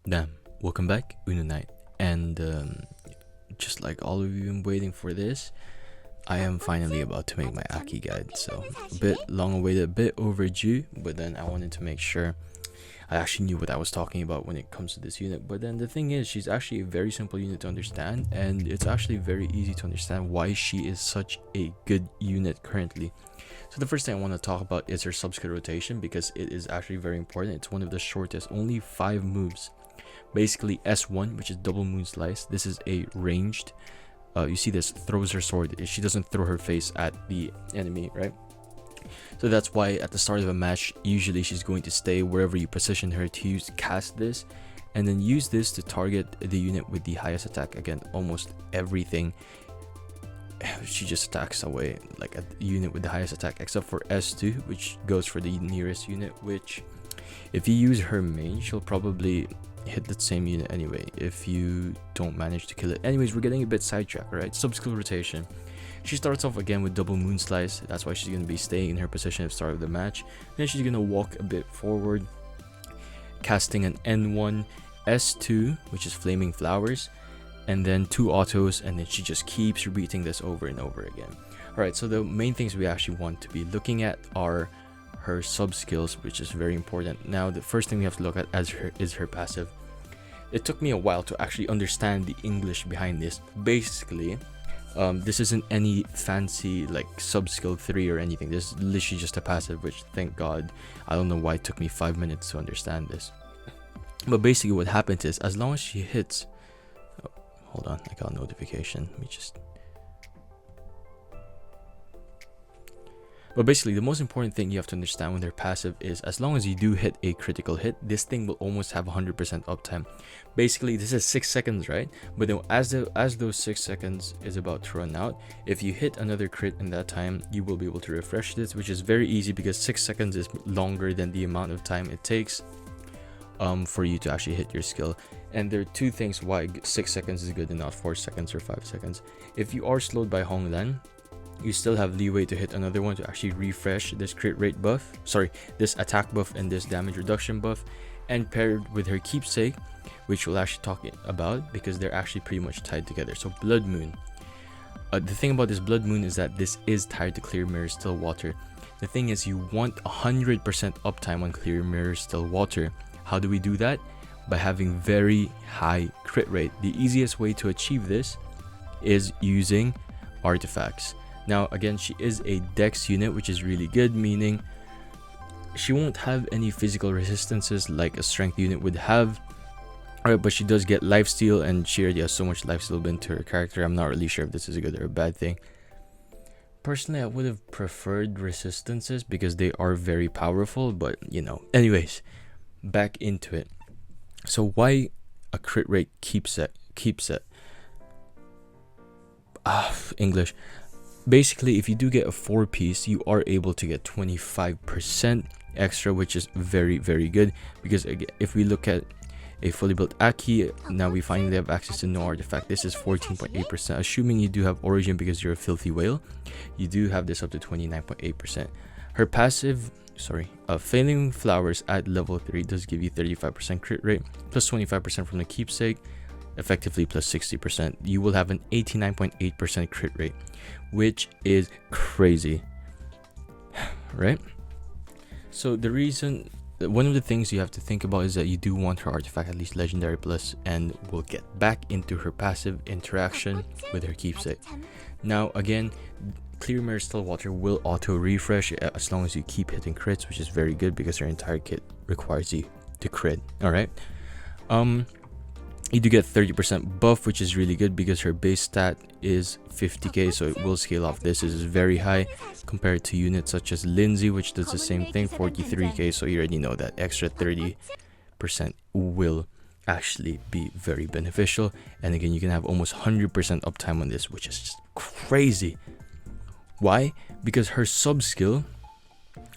Damn, welcome back, unonight. And just like all of you been waiting for this, I am finally about to make my Aki guide. So a bit long awaited, a bit overdue, but then I wanted to make sure I actually knew what I was talking about when it comes to this unit. But then the thing is, she's actually a very simple unit to understand, and it's actually very easy to understand why she is such a good unit currently. So the first thing I want to talk about is her sub-skill rotation, because it is actually very important. It's one of the shortest, only 5 moves. Basically S1, which is double moon slice. This is a ranged, you see this, throws her sword. She doesn't throw her face at the enemy, right? So that's why at the start of a match, usually she's going to stay wherever you position her to cast this, and then use this to target the unit with the highest attack. Again, almost everything, she just attacks away like a unit with the highest attack, except for S2, which goes for the nearest unit, which if you use her main, she'll probably hit that same unit anyway if you don't manage to kill it. Anyways, we're getting a bit sidetracked, right? Sub-skill rotation. She starts off again with double moon slice. That's why she's going to be staying in her position at the start of the match. Then she's going to walk a bit forward, casting an N1, S2, which is flaming flowers, and then 2 autos, and then she just keeps repeating this over and over again. Alright, so the main things we actually want to be looking at are her sub skills, which is very important. Now the first thing we have to look at is her passive. It took me a while to actually understand the English behind this. Basically, this isn't any fancy like sub skill 3 or anything. This is literally just a passive, which thank god, I don't know why it took me 5 minutes to understand this. But basically what happens is, as long as she hits, oh, hold on, I got a notification, let me just. But basically, the most important thing you have to understand with their passive is, as long as you do hit a critical hit, this thing will almost have 100% uptime. Basically, this is 6 seconds, right? But then as those 6 seconds is about to run out, if you hit another crit in that time, you will be able to refresh this, which is very easy because 6 seconds is longer than the amount of time it takes for you to actually hit your skill. And there are 2 things why 6 seconds is good and not 4 seconds or 5 seconds. If you are slowed by Honglan, you still have leeway to hit another one to actually refresh this crit rate buff, this attack buff and this damage reduction buff, and paired with her keepsake, which we'll actually talk about because they're actually pretty much tied together. So Blood Moon, the thing about this Blood Moon is that this is tied to Clear Mirror Still Water. The thing is, you want 100% uptime on Clear Mirror Still Water. How do we do that? By having very high crit rate. The easiest way to achieve this is using artifacts. Now again, she is a dex unit, which is really good, meaning she won't have any physical resistances like a strength unit would have. Alright, but she does get lifesteal, and she already has so much lifesteal into her character. I'm not really sure if this is a good or a bad thing. Personally, I would have preferred resistances because they are very powerful, but you know. Anyways, back into it. So why a crit rate keeps it? English. Basically, if you do get a 4-piece, you are able to get 25% extra, which is very, very good. Because again, if we look at a fully built Aki, now we finally have access to no artifact. This is 14.8%. Assuming you do have origin because you're a filthy whale, you do have this up to 29.8%. Her passive, failing flowers at level 3 does give you 35% crit rate, plus 25% from the keepsake, effectively plus 60%. You will have an 89.8% crit rate, which is crazy, right? So one of the things you have to think about is that you do want her artifact at least legendary plus, and we'll get back into her passive interaction with her keepsake. Now again, Clear Mirror Still Water will auto refresh as long as you keep hitting crits, which is very good because her entire kit requires you to crit. All right. You do get 30% buff, which is really good because her base stat is 50k, so it will scale off. This is very high compared to units such as Lindsay, which does the same thing, 43k, so you already know that extra 30% will actually be very beneficial. And again, you can have almost 100% uptime on this, which is just crazy. Why? Because her sub skill,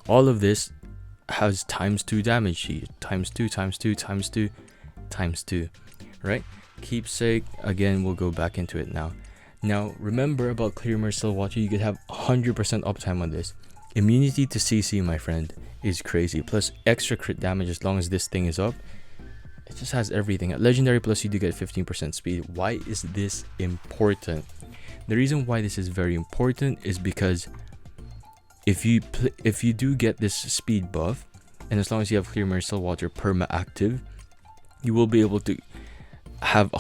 all of this has ×2 damage. She ×2. Right? Keepsake, again, we'll go back into it now. Now, remember about Clear Mirror Still Water, you could have 100% uptime on this. Immunity to CC, my friend, is crazy. Plus extra crit damage as long as this thing is up. It just has everything. At Legendary Plus, you do get 15% speed. Why is this important? The reason why this is very important is because if you do get this speed buff, and as long as you have Clear Mirror Water perma active, you will be able to have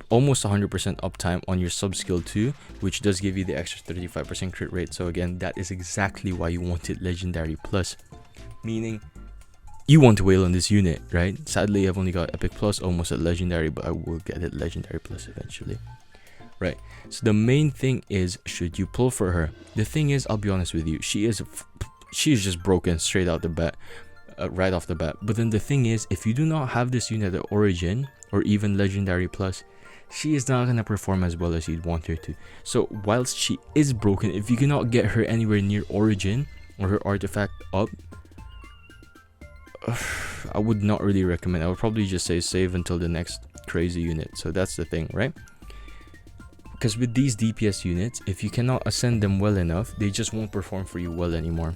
almost 100% uptime on your sub skill 2, which does give you the extra 35% crit rate. So again, that is exactly why you wanted Legendary Plus, meaning you want to wail on this unit, right? Sadly, I've only got Epic Plus, almost at Legendary, but I will get it Legendary Plus eventually, right? So the main thing is, should you pull for her? The thing is, I'll be honest with you, she is just broken straight out the bat, right off the bat. But then the thing is, if you do not have this unit at Origin or even Legendary Plus, she is not gonna perform as well as you'd want her to. So whilst she is broken, if you cannot get her anywhere near Origin or her artifact up, I would not really recommend. I would probably just say save until the next crazy unit. So that's the thing, right? Because with these DPS units, if you cannot ascend them well enough, they just won't perform for you well anymore.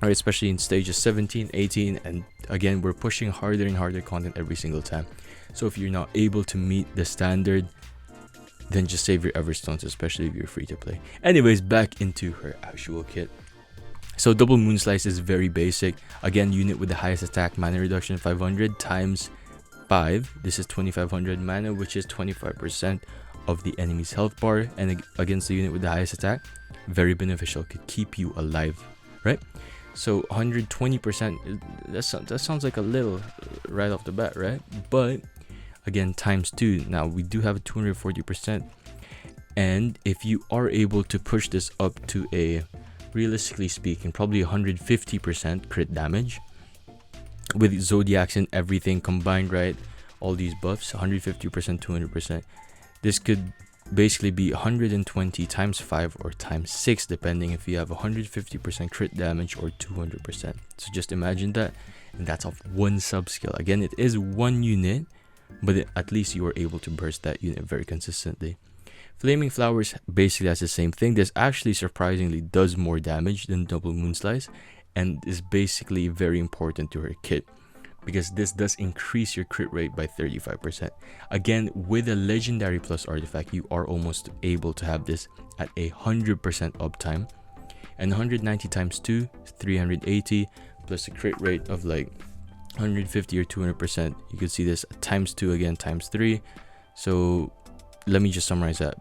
Alright, especially in stages 17, 18, and again, we're pushing harder and harder content every single time. So if you're not able to meet the standard, then just save your Everstones, especially if you're free to play. Anyways, back into her actual kit. So double Moon Slice is very basic. Again, unit with the highest attack, mana reduction 500 times 5. This is 2500 mana, which is 25% of the enemy's health bar. And against the unit with the highest attack, very beneficial, could keep you alive, right? So 120%, that sounds like a little right off the bat, right? But again, times 2. Now we do have a 240%. And if you are able to push this up to a, realistically speaking, probably 150% crit damage with Zodiacs and everything combined, right? All these buffs, 150%, 200%. This could basically be 120 times 5 or times 6, depending if you have 150% crit damage or 200%. So just imagine that, and that's off one sub skill. Again, it is one unit, but at least you are able to burst that unit very consistently. Flaming Flowers basically has the same thing. This actually surprisingly does more damage than Double Moon Slice, and is basically very important to her kit, because this does increase your crit rate by 35%. Again, with a Legendary Plus artifact, you are almost able to have this at 100% uptime. And 190 times 2, 380, plus a crit rate of like 150 or 200%. You can see this times 2 again, times 3. So let me just summarize that.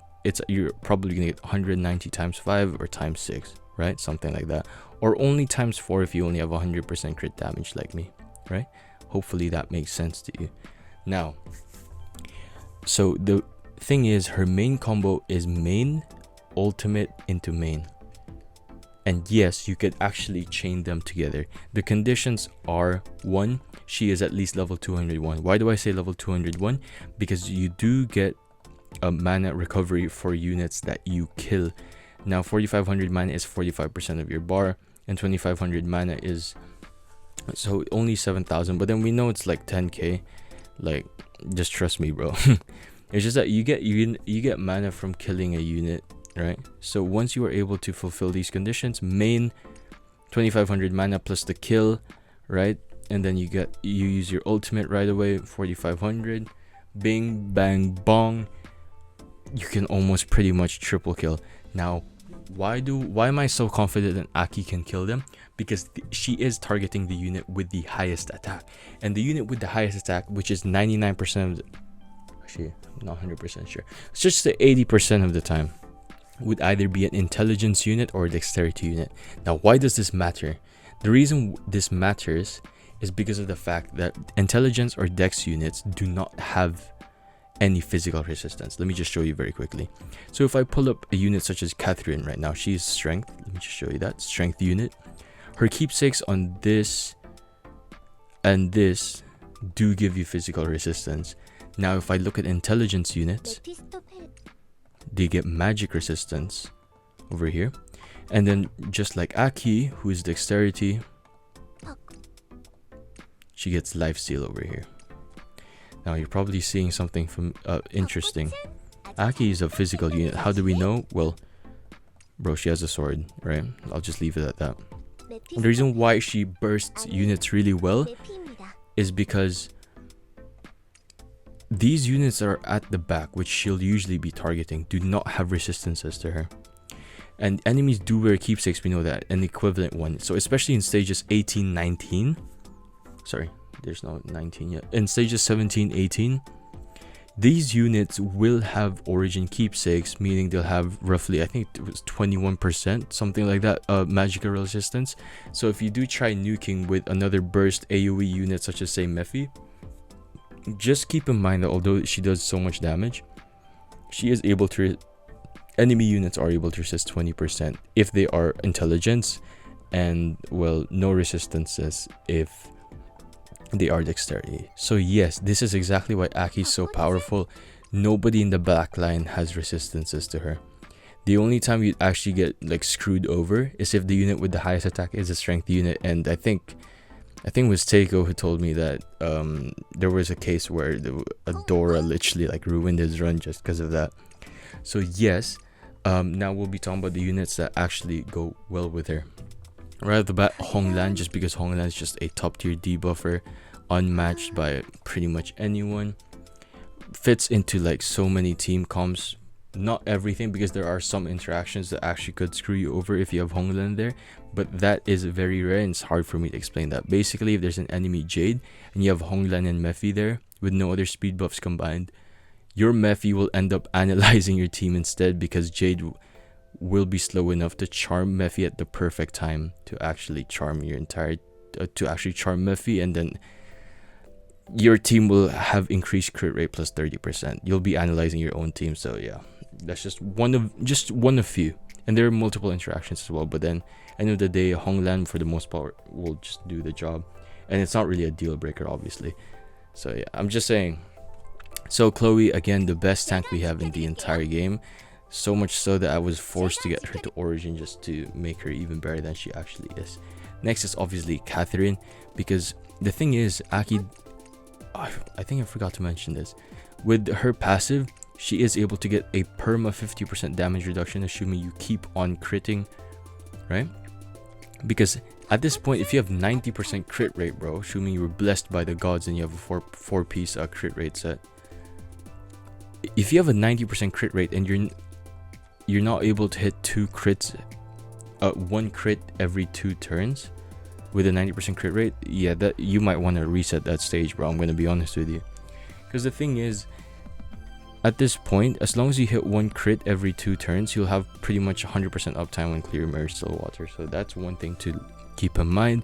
You're probably gonna get 190 times 5 or times 6, right? Something like that. Or only times 4 if you only have 100% crit damage like me, right? Hopefully that makes sense to you. Now, so the thing is, her main combo is main, ultimate into main. And yes, you could actually chain them together. The conditions are: 1, she is at least level 201. Why do I say level 201? Because you do get a mana recovery for units that you kill. Now 4500 mana is 45% of your bar, and 2500 mana is, so only 7,000, but then we know it's like 10k. Like, just trust me, bro. It's just that you get mana from killing a unit, right? So once you are able to fulfill these conditions, main 2500 mana plus the kill, right? And then you use your ultimate right away, 4500, bing bang bong, you can almost pretty much triple kill. Now, why am I so confident that Aki can kill them? Because she is targeting the unit with the highest attack, and the unit with the highest attack, which is 99% of the, actually I'm not 100% sure, it's just the 80% of the time, would either be an intelligence unit or a dexterity unit. Now, why does this matter? The reason this matters is because of the fact that intelligence or dex units do not have any physical resistance. Let me just show you very quickly. So if I pull up a unit such as Catherine right now, she's strength. Let me just show you that strength unit. Her keepsakes on this and this do give you physical resistance. Now if I look at intelligence units, they get magic resistance over here. And then just like Aki, who is dexterity, she gets lifesteal over here. Now you're probably seeing something from interesting. Aki is a physical unit. How do we know? Well, bro, she has a sword, right? I'll just leave it at that. The reason why she bursts units really well is because these units that are at the back, which she'll usually be targeting, do not have resistances to her. And enemies do wear keepsakes, we know that, an equivalent one. So especially in stages 18, 19. Sorry, there's no 19 yet. In stages 17, 18, these units will have origin keepsakes, meaning they'll have roughly, I think it was 21%, something like that, magical resistance. So if you do try nuking with another burst AoE unit, such as say Mephi, just keep in mind that although she does so much damage, she is able to, enemy units are able to resist 20% if they are intelligence, and well, no resistances if they are dexterity. So yes, this is exactly why Aki is so powerful. Nobody in the backline has resistances to her. The only time you'd actually get like screwed over is if the unit with the highest attack is a strength unit, and I think it was Teiko who told me that there was a case where a Dora literally like ruined his run just because of that. So yes, now we'll be talking about the units that actually go well with her. Right off the bat, Honglan, just because Honglan is just a top tier debuffer, unmatched by pretty much anyone. Fits into like so many team comps. Not everything, because there are some interactions that actually could screw you over if you have Honglan there, but that is very rare and it's hard for me to explain that. Basically, if there's an enemy Jade and you have Honglan and Mephi there with no other speed buffs combined, your Mephi will end up analyzing your team instead, because Jade will be slow enough to charm Mephi at the perfect time to actually charm your entire charm Mephi, and then your team will have increased crit rate plus 30%. You'll be analyzing your own team. So yeah, that's just one of few, and there are multiple interactions as well, but then end of the day, Honglan for the most part will just do the job, and it's not really a deal breaker obviously. So yeah, I'm just saying. So Chloe, again, the best tank we have in the entire game. So much so that I was forced to get her to Origin just to make her even better than she actually is. Next is obviously Catherine, because the thing is, Aki, I think I forgot to mention this. With her passive, she is able to get a perma 50% damage reduction, assuming you keep on critting, right? Because at this point, if you have 90% crit rate, bro, assuming you were blessed by the gods and you have a four piece crit rate set. If you have a 90% crit rate and you're not able to hit 2 crits, 1 crit every 2 turns with a 90% crit rate, yeah, that you might want to reset that stage, bro. I'm gonna be honest with you, because the thing is, at this point, as long as you hit 1 crit every 2 turns, you'll have pretty much 100% uptime when clear mirror still water. So that's one thing to keep in mind.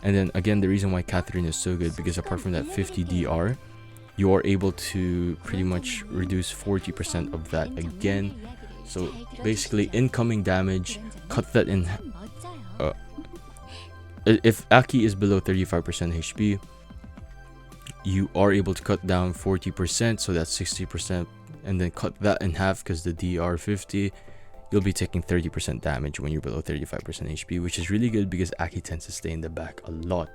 And then again, the reason why Catherine is so good, because apart from that 50 DR, you are able to pretty much reduce 40% of that again. So basically, incoming damage, cut that in. If Aki is below 35% HP, you are able to cut down 40%, so that's 60%, and then cut that in half because the DR 50, you'll be taking 30% damage when you're below 35% HP, which is really good because Aki tends to stay in the back a lot,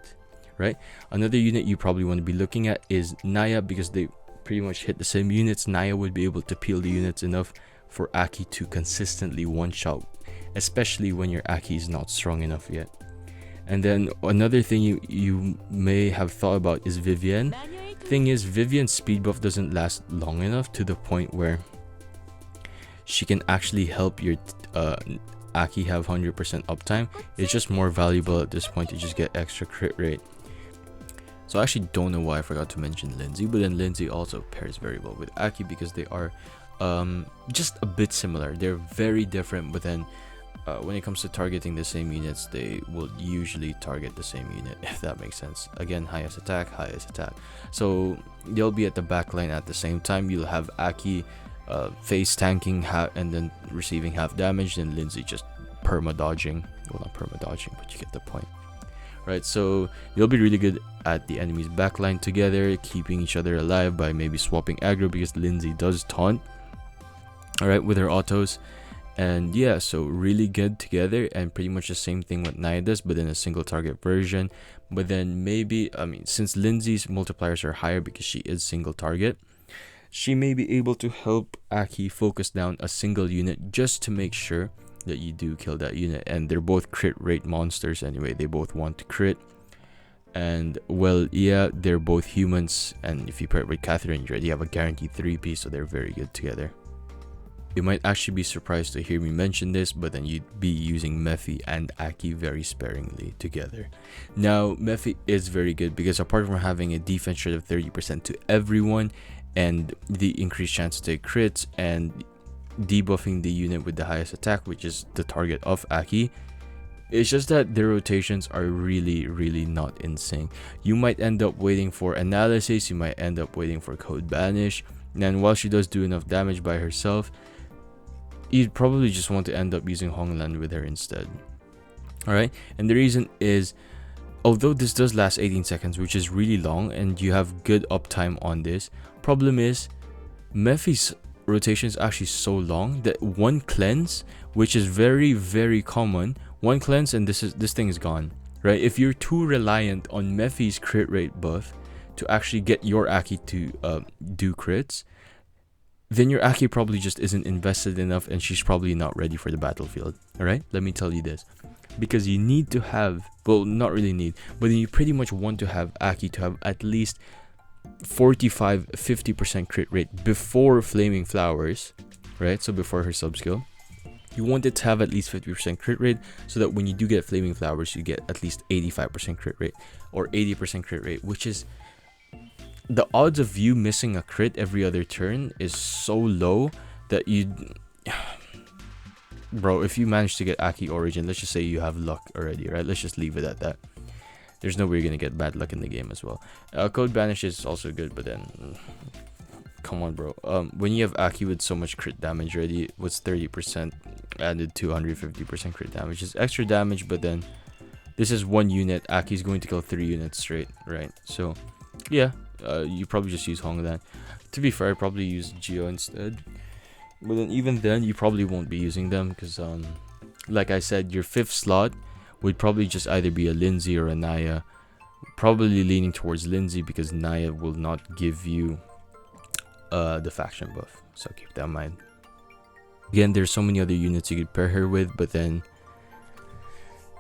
right? Another unit you probably want to be looking at is Naya, because they pretty much hit the same units. Naya would be able to peel the units enough for Aki to consistently one-shot, especially when your Aki is not strong enough yet. And then another thing you may have thought about is Vivienne. Thing is, Vivienne's speed buff doesn't last long enough to the point where she can actually help your Aki have 100% uptime. It's just more valuable at this point to just get extra crit rate. So I actually don't know why I forgot to mention Lindsay, but then Lindsay also pairs very well with Aki because they are just a bit similar. They're very different, but then when it comes to targeting the same units, they will usually target the same unit, if that makes sense. Again, highest attack. So they'll be at the back line at the same time. You'll have Aki face tanking and then receiving half damage, and Lindsay just perma dodging. Well, not perma dodging, but you get the point. Right, so you'll be really good at the enemy's backline together, keeping each other alive by maybe swapping aggro, because Lindsay does taunt, alright, with her autos. And yeah, so really good together, and pretty much the same thing what Naya does, but in a single target version. But then maybe, I mean, since Lindsay's multipliers are higher because she is single target, she may be able to help Aki focus down a single unit just to make sure that you do kill that unit. And they're both crit rate monsters anyway, they both want to crit. And well, yeah, they're both humans, and if you pair it with Catherine, you already have a guaranteed 3-piece, so they're very good together. You might actually be surprised to hear me mention this, but then you'd be using Mephi and Aki very sparingly together. Now, Mephi is very good because apart from having a defense rate of 30% to everyone, and the increased chance to take crits, and debuffing the unit with the highest attack, which is the target of Aki, it's just that their rotations are really not in sync. You might end up waiting for analysis, you might end up waiting for code banish, and while she does do enough damage by herself, you'd probably just want to end up using Hongland with her instead. Alright, and the reason is, although this does last 18 seconds, which is really long, and you have good uptime on this, problem is Mephi's rotation is actually so long that one cleanse, which is very common, one cleanse and this thing is gone, right? If you're too reliant on Mephi's crit rate buff to actually get your Aki to do crits, then your Aki probably just isn't invested enough, and she's probably not ready for the battlefield. Alright, let me tell you this, because you need to have, well, not really need, but you pretty much want to have Aki to have at least 45-50% crit rate before Flaming Flowers, right? So before her sub skill, you want it to have at least 50% crit rate, so that when you do get Flaming Flowers, you get at least 85% crit rate or 80% crit rate, which is, the odds of you missing a crit every other turn is so low that you, bro, if you manage to get Aki Origin, let's just say you have luck already, right? Let's just leave it at that. There's no way you're gonna get bad luck in the game as well. Code Banish is also good, but then, come on, bro. When you have Aki with so much crit damage already, what's 30% added to 150% crit damage? Is extra damage, but then this is one unit. Aki's going to kill 3 units straight, right? So, yeah, you probably just use Hongland. To be fair, I probably use Geo instead. But then even then, you probably won't be using them because, like I said, your 5th slot would probably just either be a Lindsay or a Naya. Probably leaning towards Lindsay because Naya will not give you the faction buff. So keep that in mind. Again, there's so many other units you could pair her with, but then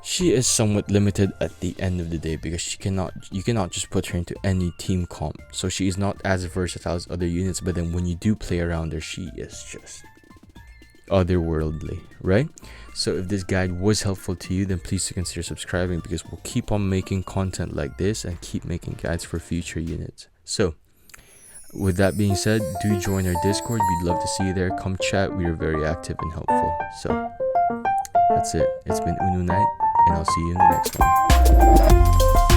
she is somewhat limited at the end of the day because you cannot just put her into any team comp. So she is not as versatile as other units, but then when you do play around her, she is just otherworldly, right? So if this guide was helpful to you, then please do consider subscribing, because we'll keep on making content like this and keep making guides for future units. So with that being said, do join our Discord. We'd love to see you there. Come chat. We are very active and helpful. So that's it. It's been unonight, and I'll see you in the next one.